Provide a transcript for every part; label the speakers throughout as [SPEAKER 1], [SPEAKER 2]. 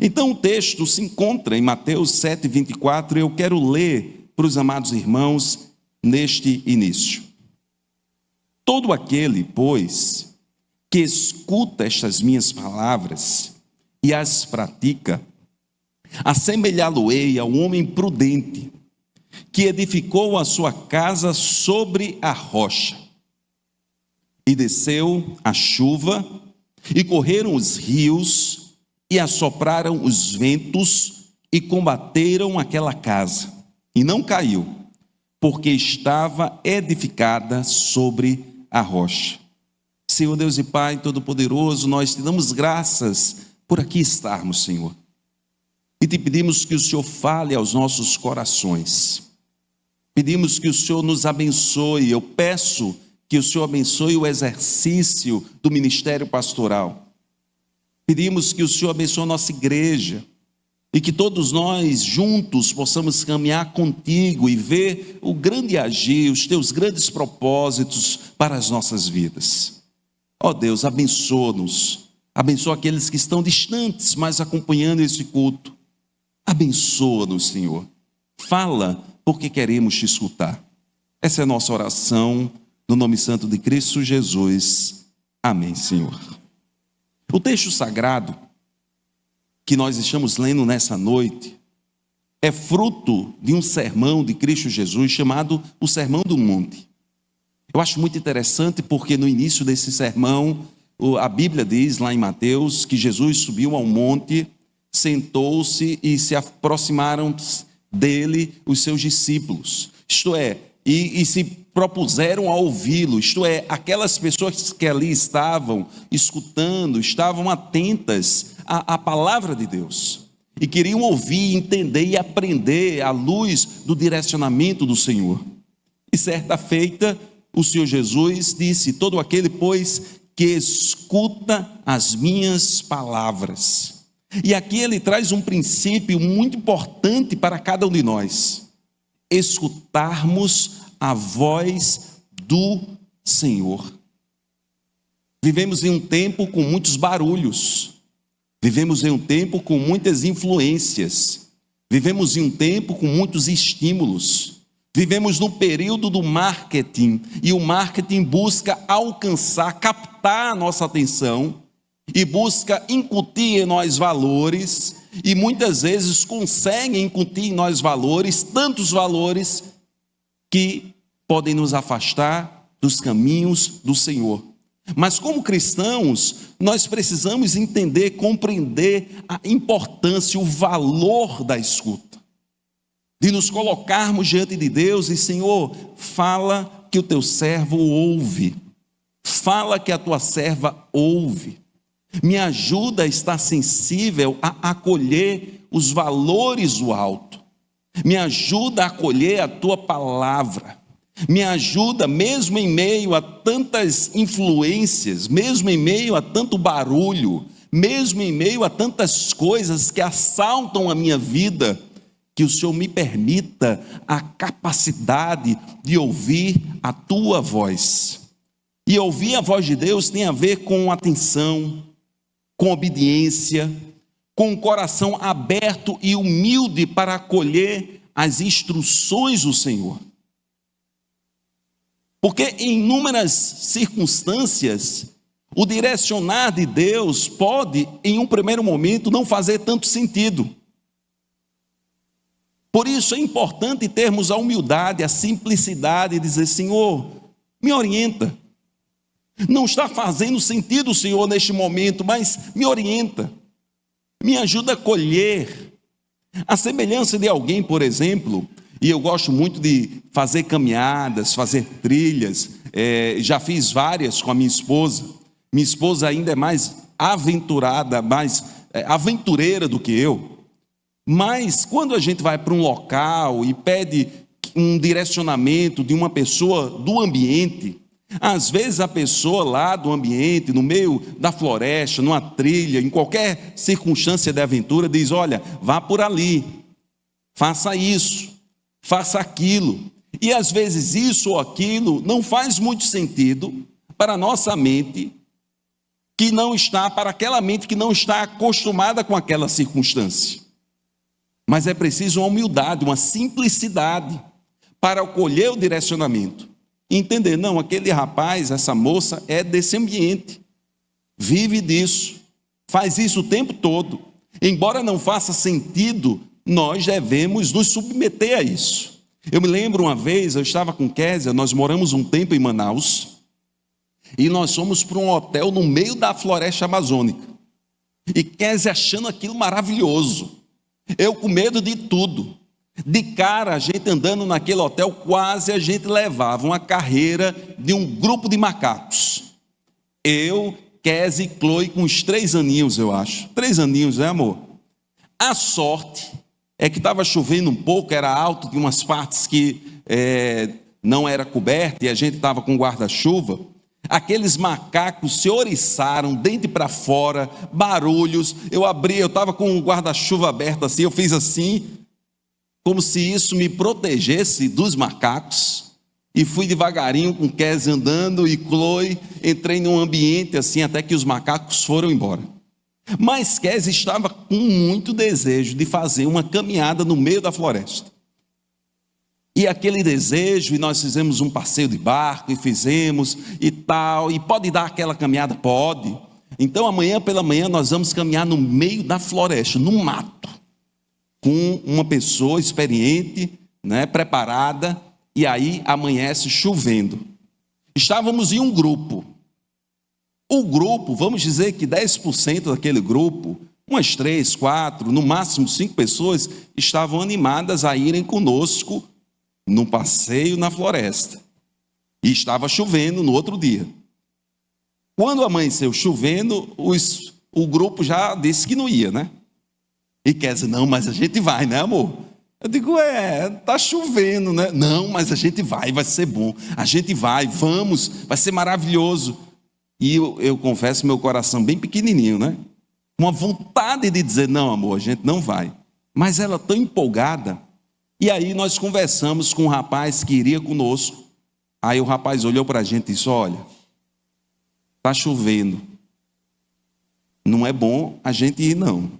[SPEAKER 1] Então o texto se encontra em Mateus 7,24, e eu quero ler para os amados irmãos neste início. Todo aquele, pois, que escuta estas minhas palavras e as pratica, assemelhá-lo-ei a um homem prudente, que edificou a sua casa sobre a rocha. E desceu a chuva, e correram os rios, e assopraram os ventos, e combateram aquela casa, e não caiu, porque estava edificada sobre a rocha. Senhor Deus e Pai Todo-Poderoso, nós te damos graças por aqui estarmos, Senhor. E te pedimos que o Senhor fale aos nossos corações. Pedimos que o Senhor nos abençoe. Eu peço que o Senhor abençoe o exercício do ministério pastoral. Pedimos que o Senhor abençoe a nossa igreja e que todos nós juntos possamos caminhar contigo e ver o grande agir, os teus grandes propósitos para as nossas vidas. Ó Deus, abençoa-nos, abençoa aqueles que estão distantes, mas acompanhando esse culto. Abençoa-nos, Senhor. Fala, porque queremos te escutar. Essa é a nossa oração, no nome santo de Cristo Jesus. Amém, Senhor. O texto sagrado que nós estamos lendo nessa noite é fruto de um sermão de Cristo Jesus chamado o Sermão do Monte. Eu acho muito interessante porque no início desse sermão, a Bíblia diz lá em Mateus que Jesus subiu ao monte, sentou-se e se aproximaram dele os seus discípulos, isto é, e se propuseram a ouvi-lo, isto é, aquelas pessoas que ali estavam escutando, estavam atentas à palavra de Deus, e queriam ouvir, entender e aprender à luz do direcionamento do Senhor. E certa feita, o Senhor Jesus disse: todo aquele, pois, que escuta as minhas palavras. E aqui ele traz um princípio muito importante para cada um de nós: escutarmos a voz do Senhor. Vivemos em um tempo com muitos barulhos, vivemos em um tempo com muitas influências, vivemos em um tempo com muitos estímulos, vivemos no período do marketing, e o marketing busca alcançar, captar a nossa atenção, e busca incutir em nós valores, e muitas vezes consegue incutir em nós valores, tantos valores, que podem nos afastar dos caminhos do Senhor. Mas como cristãos, nós precisamos entender, compreender a importância, o valor da escuta, de nos colocarmos diante de Deus e: Senhor, fala que o teu servo ouve, fala que a tua serva ouve. Me ajuda a estar sensível a acolher os valores do alto. Me ajuda a acolher a tua palavra. Me ajuda, mesmo em meio a tantas influências, mesmo em meio a tanto barulho, mesmo em meio a tantas coisas que assaltam a minha vida, que o Senhor me permita a capacidade de ouvir a tua voz. E ouvir a voz de Deus tem a ver com atenção, com obediência, com um coração aberto e humilde para acolher as instruções do Senhor. Porque em inúmeras circunstâncias, o direcionar de Deus pode, em um primeiro momento, não fazer tanto sentido. Por isso é importante termos a humildade, a simplicidade, e dizer: Senhor, me orienta. Não está fazendo sentido, Senhor, neste momento, mas me orienta, me ajuda a colher. A semelhança de alguém, por exemplo, e eu gosto muito de fazer caminhadas, fazer trilhas, já fiz várias com a minha esposa. Minha esposa ainda é mais aventurada, mais aventureira do que eu. Mas quando a gente vai para um local e pede um direcionamento de uma pessoa do ambiente, às vezes a pessoa lá do ambiente, no meio da floresta, numa trilha, em qualquer circunstância de aventura, diz: olha, vá por ali, faça isso, faça aquilo. E às vezes isso ou aquilo não faz muito sentido para a nossa mente, que não está, para aquela mente que não está acostumada com aquela circunstância. Mas é preciso uma humildade, uma simplicidade para acolher o direcionamento. E entender, não, aquele rapaz, essa moça é desse ambiente, vive disso, faz isso o tempo todo. Embora não faça sentido, nós devemos nos submeter a isso. Eu me lembro uma vez, eu estava com Kézia, nós moramos um tempo em Manaus, e nós fomos para um hotel no meio da floresta amazônica. E Kézia achando aquilo maravilhoso. Eu com medo de tudo. De cara, a gente andando naquele hotel, quase a gente levava uma carreira de um grupo de macacos. Eu, Kézia e Chloe com uns 3 aninhos, eu acho. 3 aninhos, né, amor? A sorte é que estava chovendo um pouco, era alto, tinha umas partes que não era coberta e a gente estava com guarda-chuva. Aqueles macacos se oriçaram, dente para fora, barulhos. Eu abri, eu estava com o guarda-chuva aberto assim, eu fiz assim, como se isso me protegesse dos macacos. E fui devagarinho com Kézia andando e Chloe, entrei num ambiente assim, até que os macacos foram embora. Mas Kézia estava com muito desejo de fazer uma caminhada no meio da floresta. E aquele desejo, e nós fizemos um passeio de barco, e fizemos, e tal, e pode dar aquela caminhada? Pode. Então amanhã pela manhã nós vamos caminhar no meio da floresta, no mato, com uma pessoa experiente, né, preparada, e aí amanhece chovendo. Estávamos em um grupo. O grupo, vamos dizer que 10% daquele grupo, umas 3, 4, no máximo 5 pessoas, estavam animadas a irem conosco num passeio na floresta. E estava chovendo no outro dia. Quando amanheceu chovendo, o grupo já disse que não ia, né? E quer dizer, não, mas a gente vai, né, amor? Eu digo, tá chovendo, né? Não, mas a gente vai ser bom. A gente vai, vamos, vai ser maravilhoso. E eu confesso, meu coração bem pequenininho, né? Uma vontade de dizer, não, amor, a gente não vai. Mas ela tão empolgada. E aí nós conversamos com um rapaz que iria conosco. Aí o rapaz olhou para a gente e disse, olha, está chovendo. Não é bom a gente ir, não.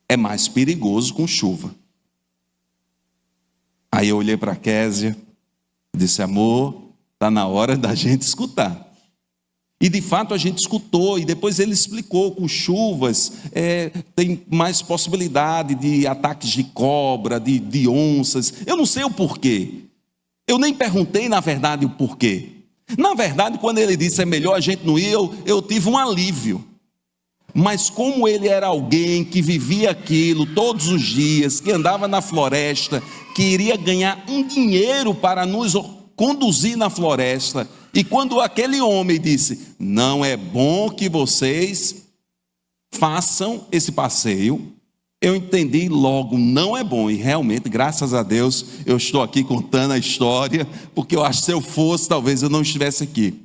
[SPEAKER 1] É mais perigoso com chuva. Aí eu olhei para a Kézia e disse, amor, está na hora da gente escutar. E de fato a gente escutou, e depois ele explicou, com chuvas tem mais possibilidade de ataques de cobra, de onças. Eu não sei o porquê. Eu nem perguntei na verdade o porquê. Na verdade, quando ele disse é melhor a gente não ir, eu tive um alívio. Mas como ele era alguém que vivia aquilo todos os dias, que andava na floresta, que iria ganhar um dinheiro para nos conduzir na floresta, e quando aquele homem disse, não é bom que vocês façam esse passeio, eu entendi logo, não é bom. E realmente, graças a Deus, eu estou aqui contando a história, porque eu acho que se eu fosse, talvez eu não estivesse aqui.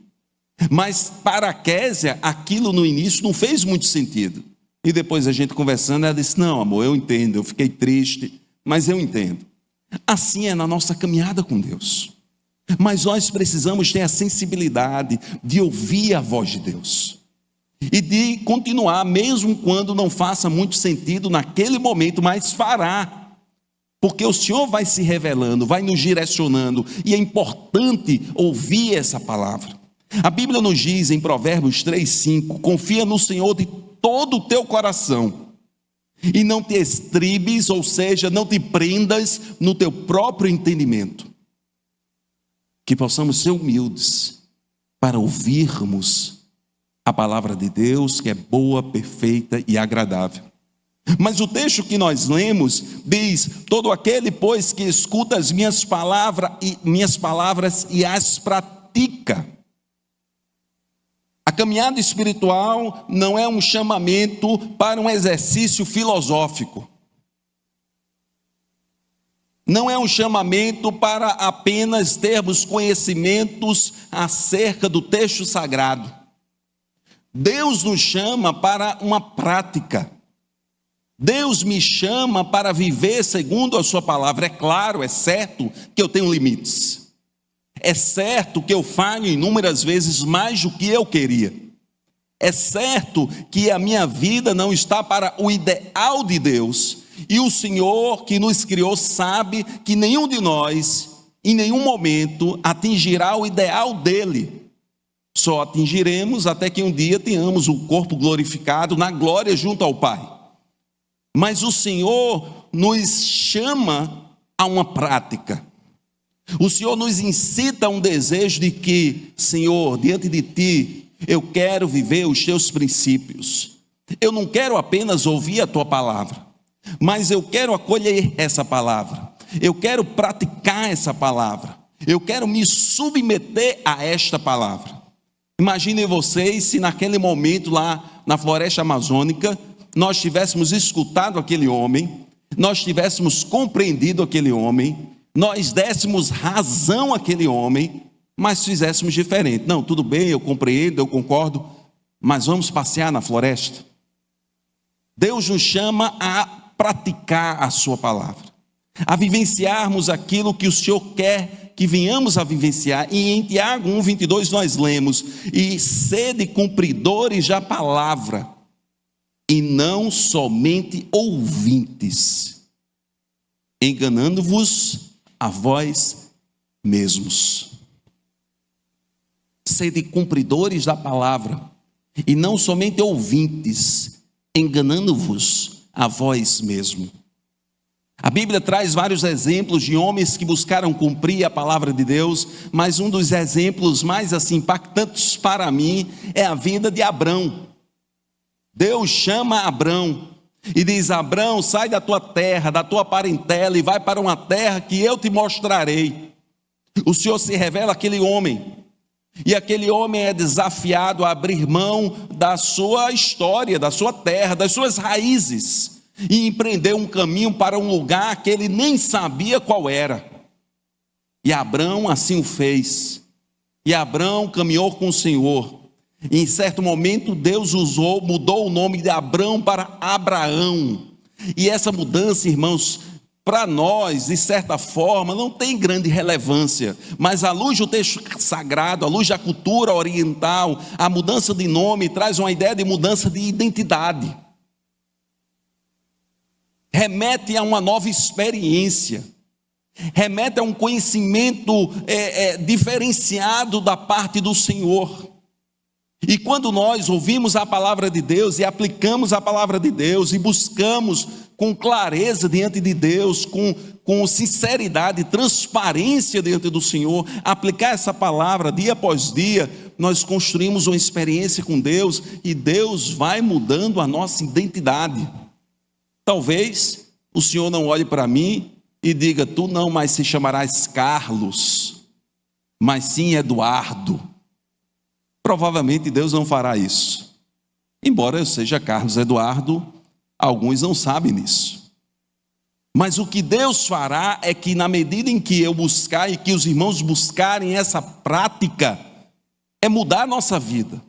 [SPEAKER 1] Mas para a Kézia, aquilo no início não fez muito sentido. E depois a gente conversando, ela disse, não, amor, eu entendo, eu fiquei triste, mas eu entendo. Assim é na nossa caminhada com Deus. Mas nós precisamos ter a sensibilidade de ouvir a voz de Deus. E de continuar, mesmo quando não faça muito sentido naquele momento, mas fará. Porque o Senhor vai se revelando, vai nos direcionando, e é importante ouvir essa palavra. A Bíblia nos diz em Provérbios 3:5, confia no Senhor de todo o teu coração, e não te estribes, ou seja, não te prendas no teu próprio entendimento. Que possamos ser humildes para ouvirmos a palavra de Deus, que é boa, perfeita e agradável. Mas o texto que nós lemos diz, todo aquele, pois, que escuta as minhas palavras e as pratica. A caminhada espiritual não é um chamamento para um exercício filosófico. Não é um chamamento para apenas termos conhecimentos acerca do texto sagrado. Deus nos chama para uma prática. Deus me chama para viver segundo a sua palavra. É claro, é certo que eu tenho limites. É certo que eu falho inúmeras vezes mais do que eu queria. É certo que a minha vida não está para o ideal de Deus, e o Senhor que nos criou sabe que nenhum de nós, em nenhum momento, atingirá o ideal dele. Só atingiremos até que um dia tenhamos o corpo glorificado na glória junto ao Pai. Mas o Senhor nos chama a uma prática. O Senhor nos incita a um desejo de que, Senhor, diante de Ti, eu quero viver os Teus princípios. Eu não quero apenas ouvir a Tua palavra, mas eu quero acolher essa palavra. Eu quero praticar essa palavra. Eu quero me submeter a esta palavra. Imaginem vocês se naquele momento lá na floresta amazônica, nós tivéssemos escutado aquele homem, nós tivéssemos compreendido aquele homem, nós dessemos razão àquele homem, mas fizéssemos diferente. Não, tudo bem, eu compreendo, eu concordo, mas vamos passear na floresta. Deus nos chama a praticar a sua palavra, a vivenciarmos aquilo que o Senhor quer que venhamos a vivenciar. E em Tiago 1:22 nós lemos: e sede cumpridores da palavra, e não somente ouvintes, enganando-vos a vós mesmos. Sede cumpridores da palavra, e não somente ouvintes, enganando-vos a vós mesmo. A Bíblia traz vários exemplos de homens que buscaram cumprir a palavra de Deus, mas um dos exemplos mais impactantes para mim é a vida de Abrão. Deus chama Abrão e diz: Abrão, sai da tua terra, da tua parentela e vai para uma terra que eu te mostrarei. O Senhor se revela àquele homem, e aquele homem é desafiado a abrir mão da sua história, da sua terra, das suas raízes, e empreender um caminho para um lugar que ele nem sabia qual era. E Abrão assim o fez. E Abrão caminhou com o Senhor. E em certo momento Deus mudou o nome de Abrão para Abraão. E essa mudança, irmãos, para nós, de certa forma, não tem grande relevância, mas à luz do texto sagrado, à luz da cultura oriental, a mudança de nome traz uma ideia de mudança de identidade. Remete a uma nova experiência, remete a um conhecimento diferenciado da parte do Senhor. E quando nós ouvimos a palavra de Deus e aplicamos a palavra de Deus e buscamos com clareza diante de Deus, com sinceridade, transparência diante do Senhor, aplicar essa palavra dia após dia, nós construímos uma experiência com Deus e Deus vai mudando a nossa identidade. Talvez o Senhor não olhe para mim e diga: tu não mais se chamarás Carlos, mas sim Eduardo. Provavelmente Deus não fará isso. Embora eu seja Carlos Eduardo, alguns não sabem nisso. Mas o que Deus fará é que, na medida em que eu buscar e que os irmãos buscarem essa prática, é mudar a nossa vida,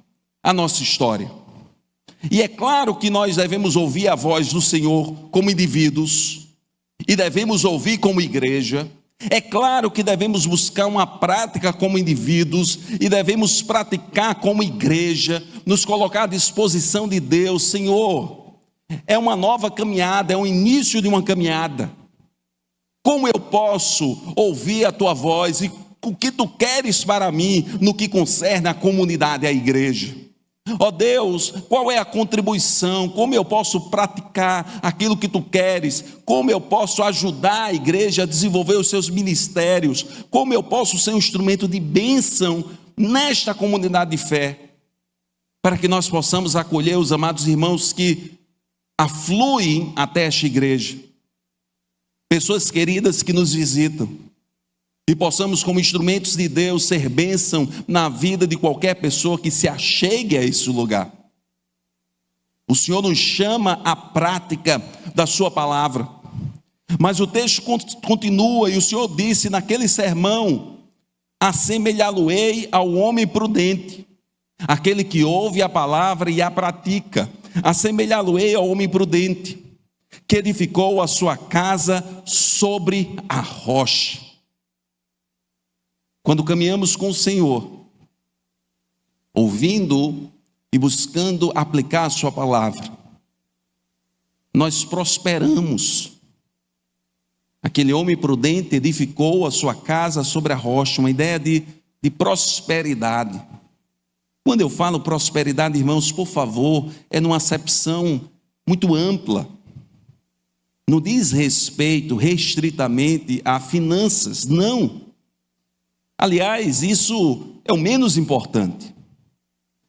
[SPEAKER 1] a nossa história. E é claro que nós devemos ouvir a voz do Senhor como indivíduos, e devemos ouvir como igreja. É claro que devemos buscar uma prática como indivíduos, e devemos praticar como igreja, nos colocar à disposição de Deus. Senhor, é uma nova caminhada, é o início de uma caminhada. Como eu posso ouvir a tua voz e o que tu queres para mim no que concerne a comunidade, a igreja? Ó Deus, qual é a contribuição? Como eu posso praticar aquilo que tu queres? Como eu posso ajudar a igreja a desenvolver os seus ministérios? Como eu posso ser um instrumento de bênção nesta comunidade de fé? Para que nós possamos acolher os amados irmãos que afluem até esta igreja, pessoas queridas que nos visitam, e possamos, como instrumentos de Deus, ser bênção na vida de qualquer pessoa que se achegue a esse lugar. O Senhor nos chama à prática da sua palavra. Mas o texto continua, e o Senhor disse naquele sermão: assemelhá-lo-ei ao homem prudente, aquele que ouve a palavra e a pratica. Assemelhá-lo-ei ao homem prudente, que edificou a sua casa sobre a rocha. Quando caminhamos com o Senhor, ouvindo e buscando aplicar a sua palavra, nós prosperamos. Aquele homem prudente edificou a sua casa sobre a rocha, uma ideia de prosperidade. Quando eu falo prosperidade, irmãos, por favor, é numa acepção muito ampla. Não diz respeito restritamente a finanças, não. Aliás, isso é o menos importante.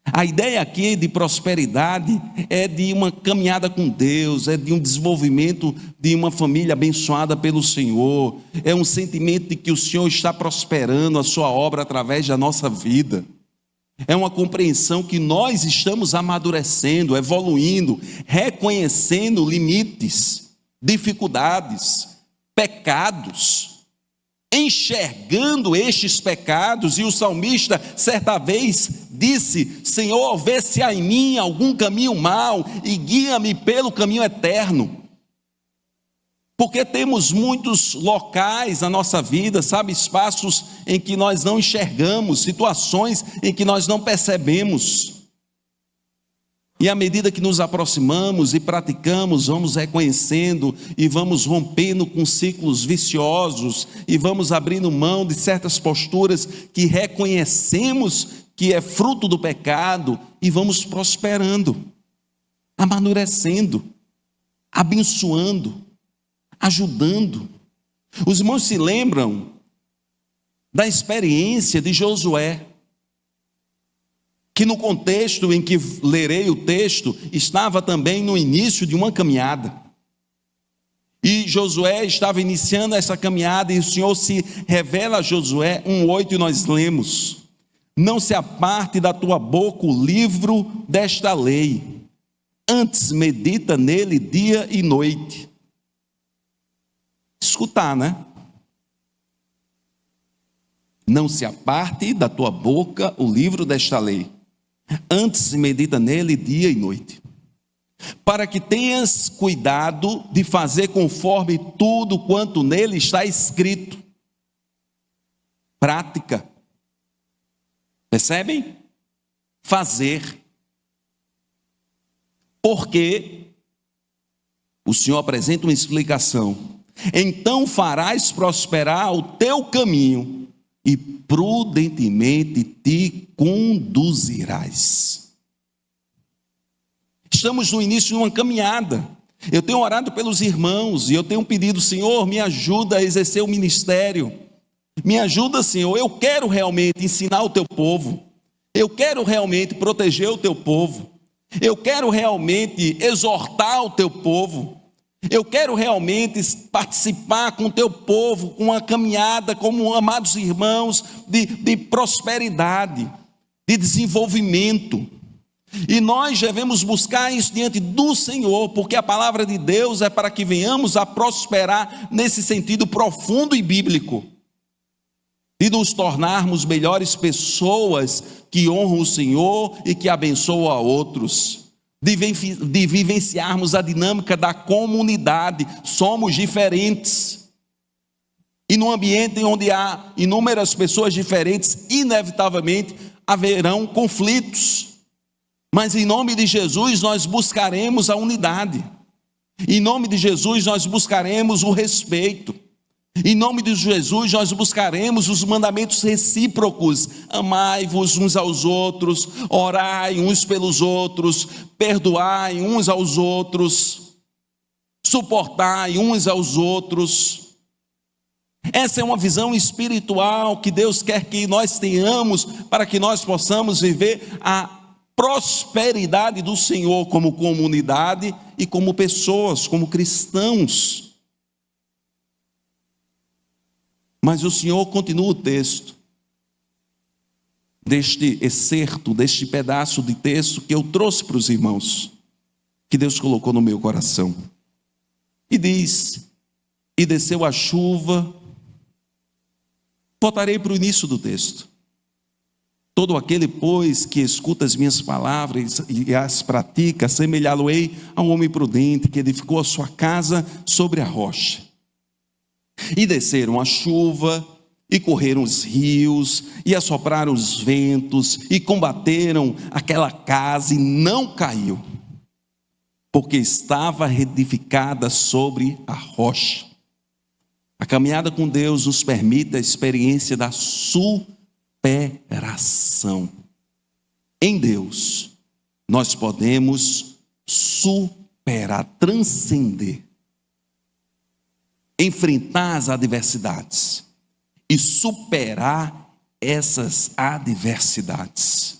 [SPEAKER 1] A ideia aqui de prosperidade é de uma caminhada com Deus, é de um desenvolvimento de uma família abençoada pelo Senhor, é um sentimento de que o Senhor está prosperando a sua obra através da nossa vida. É uma compreensão que nós estamos amadurecendo, evoluindo, reconhecendo limites, dificuldades, pecados, enxergando estes pecados. E o salmista certa vez disse: Senhor, vê se há em mim algum caminho mau e guia-me pelo caminho eterno. Porque temos muitos locais na nossa vida, sabe, espaços em que nós não enxergamos, situações em que nós não percebemos. E à medida que nos aproximamos e praticamos, vamos reconhecendo e vamos rompendo com ciclos viciosos e vamos abrindo mão de certas posturas que reconhecemos que é fruto do pecado e vamos prosperando, amadurecendo, abençoando, ajudando. Os irmãos se lembram da experiência de Josué, que no contexto em que lerei o texto, estava também no início de uma caminhada. E Josué estava iniciando essa caminhada, e o Senhor se revela a Josué 1:8, e nós lemos: não se aparte da tua boca o livro desta lei, antes medita nele dia e noite. Escutar, né? Não se aparte da tua boca o livro desta lei, antes medita nele dia e noite, para que tenhas cuidado de fazer conforme tudo quanto nele está escrito. Prática. Percebem? Fazer. Porque o Senhor apresenta uma explicação. Então farás prosperar o teu caminho e prudentemente te conduzirás. Estamos no início de uma caminhada. Eu tenho orado pelos irmãos e eu tenho pedido: Senhor, me ajuda a exercer o ministério. Me ajuda, Senhor. Eu quero realmente ensinar o teu povo. Eu quero realmente proteger o teu povo. Eu quero realmente exortar o teu povo. Eu quero realmente participar com o teu povo, com uma caminhada como amados irmãos, de prosperidade, de desenvolvimento. E nós devemos buscar isso diante do Senhor, porque a palavra de Deus é para que venhamos a prosperar nesse sentido profundo e bíblico, e nos tornarmos melhores pessoas que honram o Senhor e que abençoam a outros. De vivenciarmos a dinâmica da comunidade. Somos diferentes, e num ambiente onde há inúmeras pessoas diferentes, inevitavelmente haverão conflitos, mas em nome de Jesus nós buscaremos a unidade, em nome de Jesus nós buscaremos o respeito, em nome de Jesus nós buscaremos os mandamentos recíprocos: amai-vos uns aos outros, orai uns pelos outros, perdoai uns aos outros, suportai uns aos outros. Essa é uma visão espiritual que Deus quer que nós tenhamos, para que nós possamos viver a prosperidade do Senhor como comunidade e como pessoas, como cristãos. Mas o Senhor continua o texto, deste excerto, deste pedaço de texto que eu trouxe para os irmãos, que Deus colocou no meu coração. E diz: e desceu a chuva. Voltarei para o início do texto. Todo aquele, pois, que escuta as minhas palavras e as pratica, assemelhá-lo-ei a um homem prudente que edificou a sua casa sobre a rocha. E desceram a chuva, e correram os rios, e assopraram os ventos, e combateram aquela casa, e não caiu, porque estava edificada sobre a rocha. A caminhada com Deus nos permite a experiência da superação. Em Deus, nós podemos superar, transcender, enfrentar as adversidades e superar essas adversidades.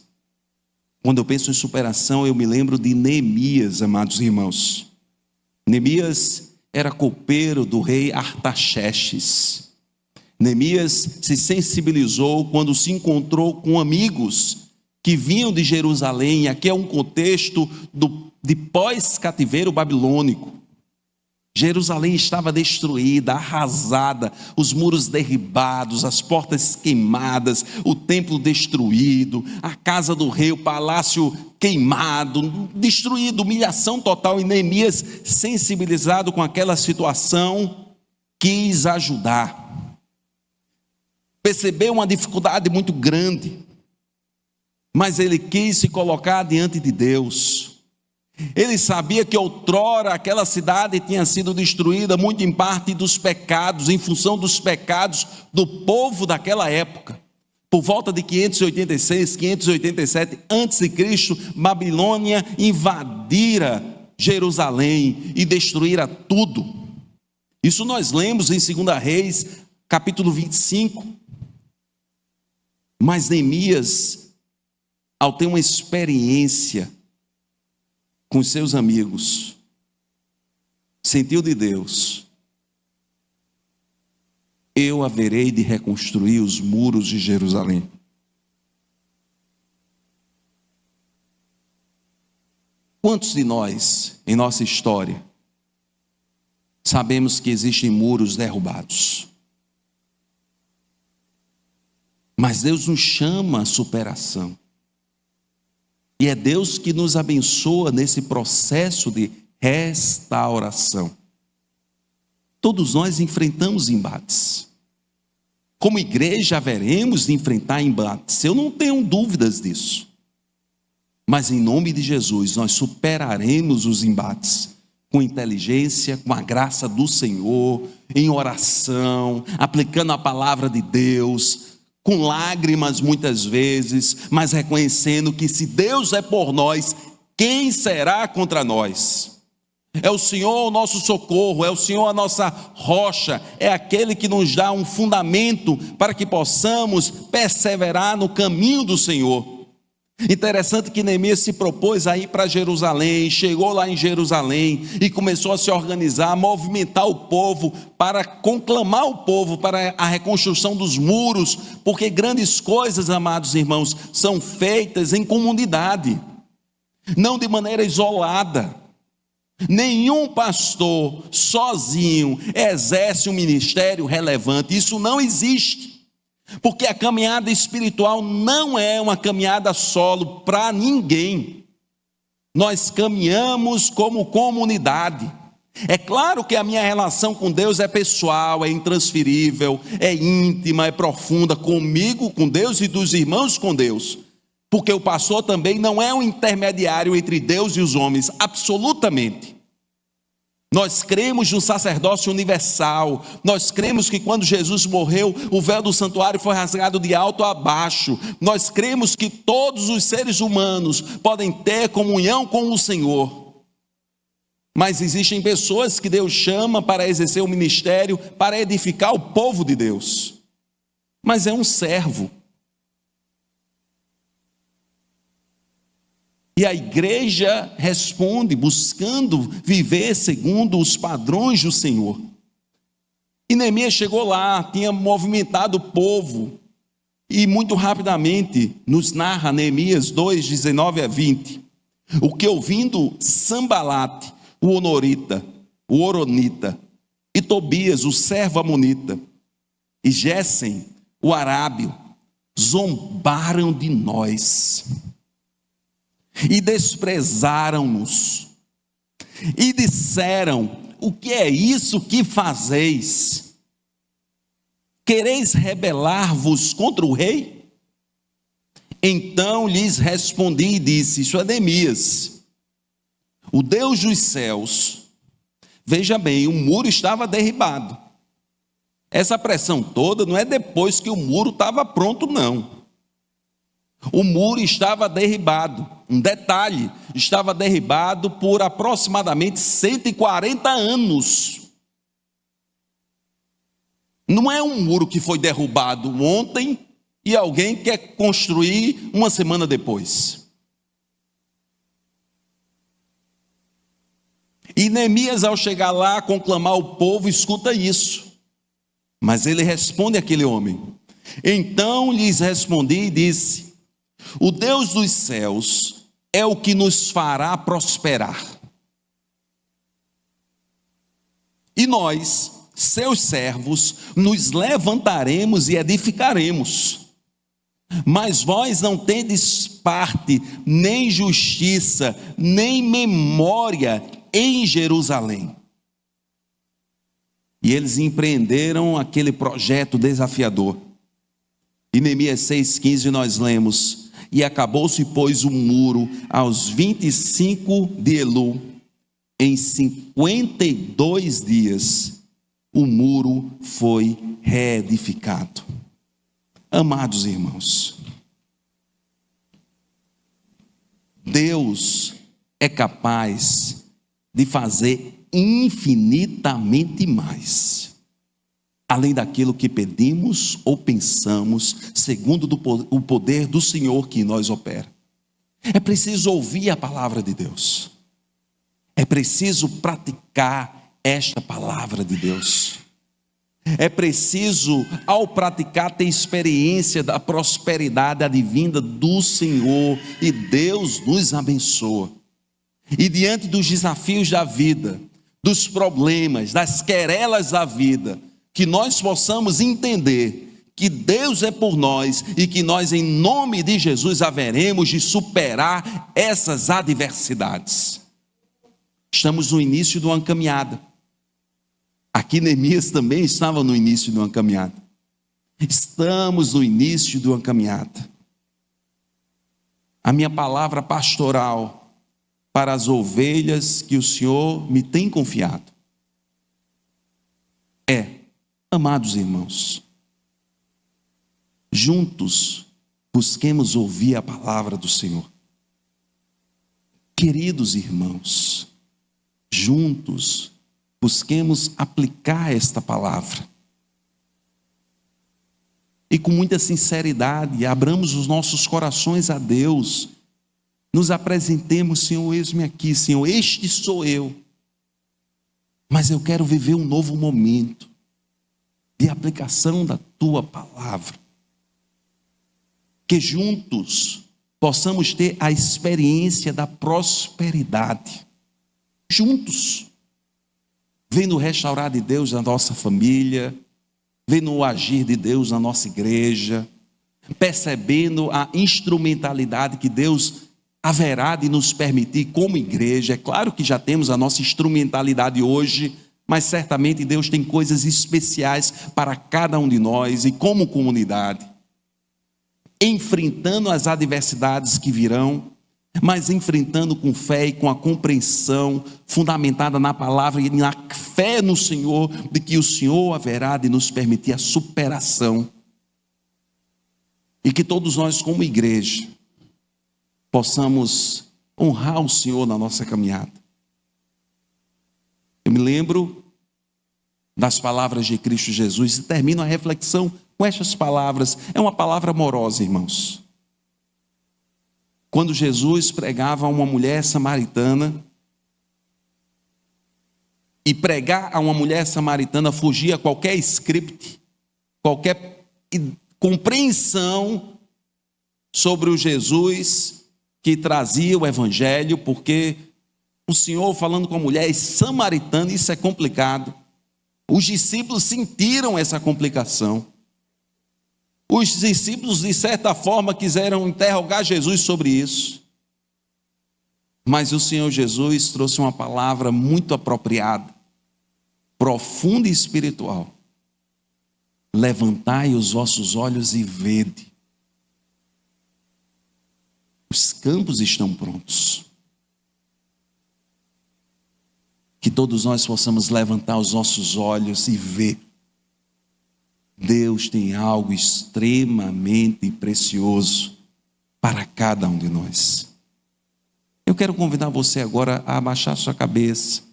[SPEAKER 1] Quando eu penso em superação, eu me lembro de Neemias, amados irmãos. Neemias era copeiro do rei Artaxerxes. Neemias se sensibilizou quando se encontrou com amigos que vinham de Jerusalém. Aqui é um contexto de pós-cativeiro babilônico. Jerusalém estava destruída, arrasada, os muros derribados, as portas queimadas, o templo destruído, a casa do rei, o palácio queimado, destruído, humilhação total. E Neemias, sensibilizado com aquela situação, quis ajudar. Percebeu uma dificuldade muito grande, mas ele quis se colocar diante de Deus. Ele sabia que outrora aquela cidade tinha sido destruída muito em parte dos pecados, em função dos pecados do povo daquela época. Por volta de 586, 587 a.C., Babilônia invadira Jerusalém e destruíra tudo. Isso nós lemos em 2 Reis, capítulo 25. Mas Neemias, ao ter uma experiência com seus amigos, sentiu de Deus: eu haverei de reconstruir os muros de Jerusalém. Quantos de nós, em nossa história, sabemos que existem muros derrubados? Mas Deus nos chama à superação. E é Deus que nos abençoa nesse processo de restauração. Todos nós enfrentamos embates. Como igreja haveremos de enfrentar embates. Eu não tenho dúvidas disso. Mas em nome de Jesus nós superaremos os embates com inteligência, com a graça do Senhor, em oração, aplicando a palavra de Deus, com lágrimas muitas vezes, mas reconhecendo que se Deus é por nós, quem será contra nós? É o Senhor o nosso socorro, é o Senhor a nossa rocha, é aquele que nos dá um fundamento para que possamos perseverar no caminho do Senhor. Interessante que Neemias se propôs a ir para Jerusalém, chegou lá em Jerusalém e começou a se organizar, a movimentar o povo, para conclamar o povo para a reconstrução dos muros, porque grandes coisas, amados irmãos, são feitas em comunidade, não de maneira isolada. Nenhum pastor sozinho exerce um ministério relevante, isso não existe. Porque a caminhada espiritual não é uma caminhada solo para ninguém. Nós caminhamos como comunidade. É claro que a minha relação com Deus é pessoal, é intransferível, é íntima, é profunda, comigo, com Deus, e dos irmãos com Deus. Porque o pastor também não é um intermediário entre Deus e os homens, absolutamente. Nós cremos no sacerdócio universal, nós cremos que quando Jesus morreu, o véu do santuário foi rasgado de alto a baixo, nós cremos que todos os seres humanos podem ter comunhão com o Senhor, mas existem pessoas que Deus chama para exercer o ministério, para edificar o povo de Deus, mas é um servo. E a igreja responde buscando viver segundo os padrões do Senhor. E Neemias chegou lá, tinha movimentado o povo, e muito rapidamente nos narra Neemias 2, 19 a 20, o que ouvindo Sambalate, o honorita, o oronita, e Tobias, o servo amonita, e Gessem, o arábio, zombaram de nós, e desprezaram-nos, e disseram: o que é isso que fazeis? quereis rebelar-vos contra o rei? Então lhes respondi e disse, isso é Neemias, o Deus dos céus, veja bem, o muro estava derribado. Essa pressão toda não é depois que o muro estava pronto, não. O muro estava derribado. Um detalhe, estava derribado por aproximadamente 140 anos. Não é um muro que foi derrubado ontem e alguém quer construir uma semana depois. E Neemias, ao chegar lá, conclamar o povo, escuta isso. Mas ele responde àquele homem. Então lhes respondi e disse, o Deus dos céus é o que nos fará prosperar. E nós, seus servos, nos levantaremos e edificaremos. Mas vós não tendes parte, nem justiça, nem memória em Jerusalém. E eles empreenderam aquele projeto desafiador. Em Neemias 6,15 nós lemos, e acabou-se, pois, o muro aos 25 de Elul, em 52 dias, o muro foi reedificado. Amados irmãos, Deus é capaz de fazer infinitamente mais, além daquilo que pedimos ou pensamos, segundo o poder do Senhor que em nós opera. É preciso ouvir a palavra de Deus, é preciso praticar esta palavra de Deus, é preciso, ao praticar, ter experiência da prosperidade advinda do Senhor, e Deus nos abençoa. E diante dos desafios da vida, dos problemas, das querelas da vida, que nós possamos entender que Deus é por nós e que nós, em nome de Jesus, haveremos de superar essas adversidades. Estamos no início de uma caminhada. Aqui Neemias também estava no início de uma caminhada. Estamos no início de uma caminhada. A minha palavra pastoral para as ovelhas que o Senhor me tem confiado é, amados irmãos, juntos busquemos ouvir a palavra do Senhor. Queridos irmãos, juntos busquemos aplicar esta palavra. E com muita sinceridade, abramos os nossos corações a Deus. Nos apresentemos, Senhor, eis-me aqui, Senhor, este sou eu. Mas eu quero viver um novo momento de aplicação da Tua palavra. Que juntos possamos ter a experiência da prosperidade. Juntos. Vendo o restaurar de Deus na nossa família, vendo o agir de Deus na nossa igreja, percebendo a instrumentalidade que Deus haverá de nos permitir como igreja. É claro que já temos a nossa instrumentalidade hoje, mas certamente Deus tem coisas especiais para cada um de nós e como comunidade. Enfrentando as adversidades que virão, mas enfrentando com fé e com a compreensão fundamentada na palavra e na fé no Senhor, de que o Senhor haverá de nos permitir a superação. E que todos nós como igreja possamos honrar o Senhor na nossa caminhada. Eu me lembro das palavras de Cristo Jesus e termino a reflexão com estas palavras. É uma palavra amorosa, irmãos. Quando Jesus pregava a uma mulher samaritana, e pregar a uma mulher samaritana fugia a qualquer script, qualquer compreensão sobre o Jesus que trazia o evangelho, porque o Senhor falando com a mulher samaritana, isso é complicado. Os discípulos sentiram essa complicação. Os discípulos, de certa forma, quiseram interrogar Jesus sobre isso. Mas o Senhor Jesus trouxe uma palavra muito apropriada, profunda e espiritual. levantai os vossos olhos e vede. Os campos estão prontos. Que todos nós possamos levantar os nossos olhos e ver. Deus tem algo extremamente precioso para cada um de nós. Eu quero convidar você agora a abaixar sua cabeça,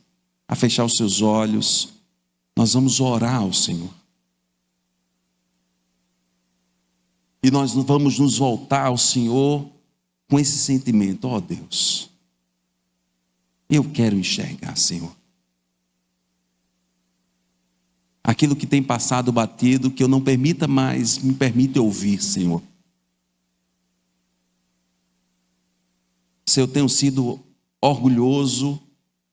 [SPEAKER 1] a fechar os seus olhos. Nós vamos orar ao Senhor. E nós vamos nos voltar ao Senhor com esse sentimento: ó Deus, eu quero enxergar, Senhor, aquilo que tem passado batido, que eu não permita mais, me permite ouvir, Senhor. Se eu tenho sido orgulhoso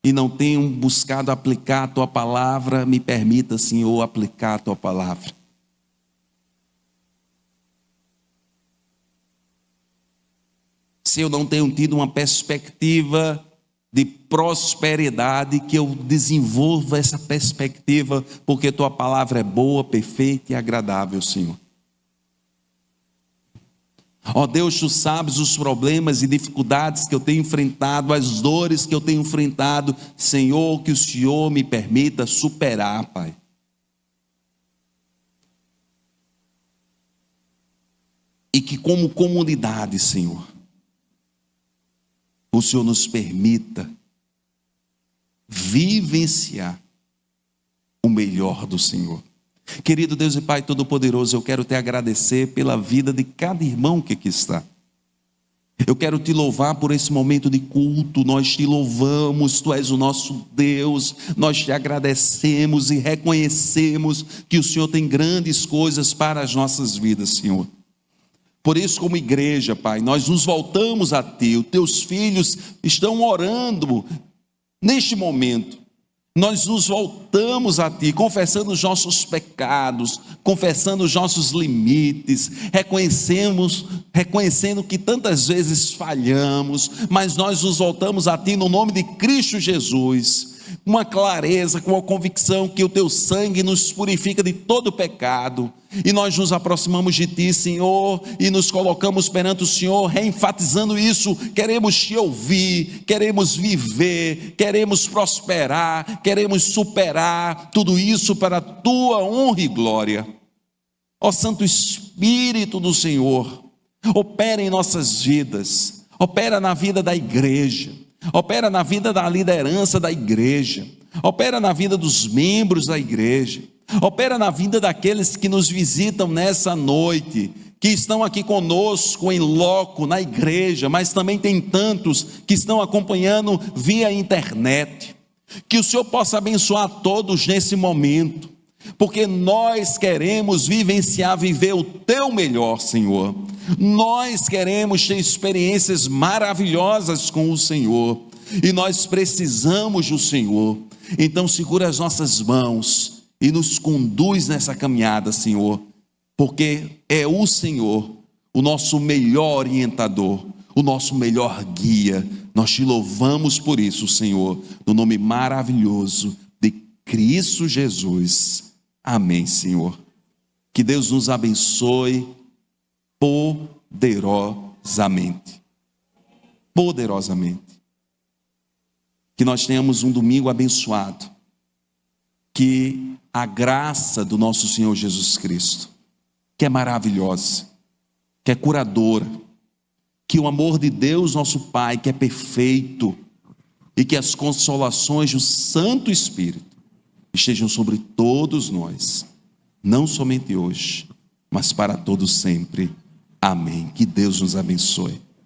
[SPEAKER 1] e não tenho buscado aplicar a Tua palavra, me permita, Senhor, aplicar a Tua palavra. Se eu não tenho tido uma perspectiva de prosperidade, que eu desenvolva essa perspectiva, porque Tua palavra é boa, perfeita e agradável, Senhor. Ó Deus, Tu sabes os problemas e dificuldades que eu tenho enfrentado, as dores que eu tenho enfrentado, Senhor, que o Senhor me permita superar, Pai. E que como comunidade, Senhor, o Senhor nos permita vivenciar o melhor do Senhor. Querido Deus e Pai Todo-Poderoso, eu quero te agradecer pela vida de cada irmão que aqui está. Eu quero te louvar por esse momento de culto. Nós te louvamos, Tu és o nosso Deus. Nós te agradecemos e reconhecemos que o Senhor tem grandes coisas para as nossas vidas, Senhor. Por isso, como igreja, Pai, nós nos voltamos a Ti. Os Teus filhos estão orando neste momento. Nós nos voltamos a Ti, confessando os nossos pecados, confessando os nossos limites, reconhecendo que tantas vezes falhamos, mas nós nos voltamos a Ti no nome de Cristo Jesus, com uma clareza, com uma convicção que o Teu sangue nos purifica de todo pecado, e nós nos aproximamos de Ti, Senhor, e nos colocamos perante o Senhor, reenfatizando isso. Queremos Te ouvir, queremos viver, queremos prosperar, queremos superar tudo isso para a Tua honra e glória. Ó Santo Espírito do Senhor, opera em nossas vidas, opera na vida da igreja, opera na vida da liderança da igreja, opera na vida dos membros da igreja, opera na vida daqueles que nos visitam nessa noite, que estão aqui conosco em loco na igreja, mas também tem tantos que estão acompanhando via internet. Que o Senhor possa abençoar todos nesse momento, porque nós queremos viver o Teu melhor, Senhor. Nós queremos ter experiências maravilhosas com o Senhor, e nós precisamos do Senhor. Então segura as nossas mãos e nos conduz nessa caminhada, Senhor, porque é o Senhor o nosso melhor orientador, o nosso melhor guia. Nós Te louvamos por isso, Senhor, no nome maravilhoso de Cristo Jesus. Amém, Senhor. Que Deus nos abençoe poderosamente. Poderosamente. Que nós tenhamos um domingo abençoado. Que a graça do nosso Senhor Jesus Cristo, que é maravilhosa, que é curadora, que o amor de Deus nosso Pai, que é perfeito, e que as consolações do Santo Espírito estejam sobre todos nós, não somente hoje, mas para todos sempre. Amém. Que Deus nos abençoe.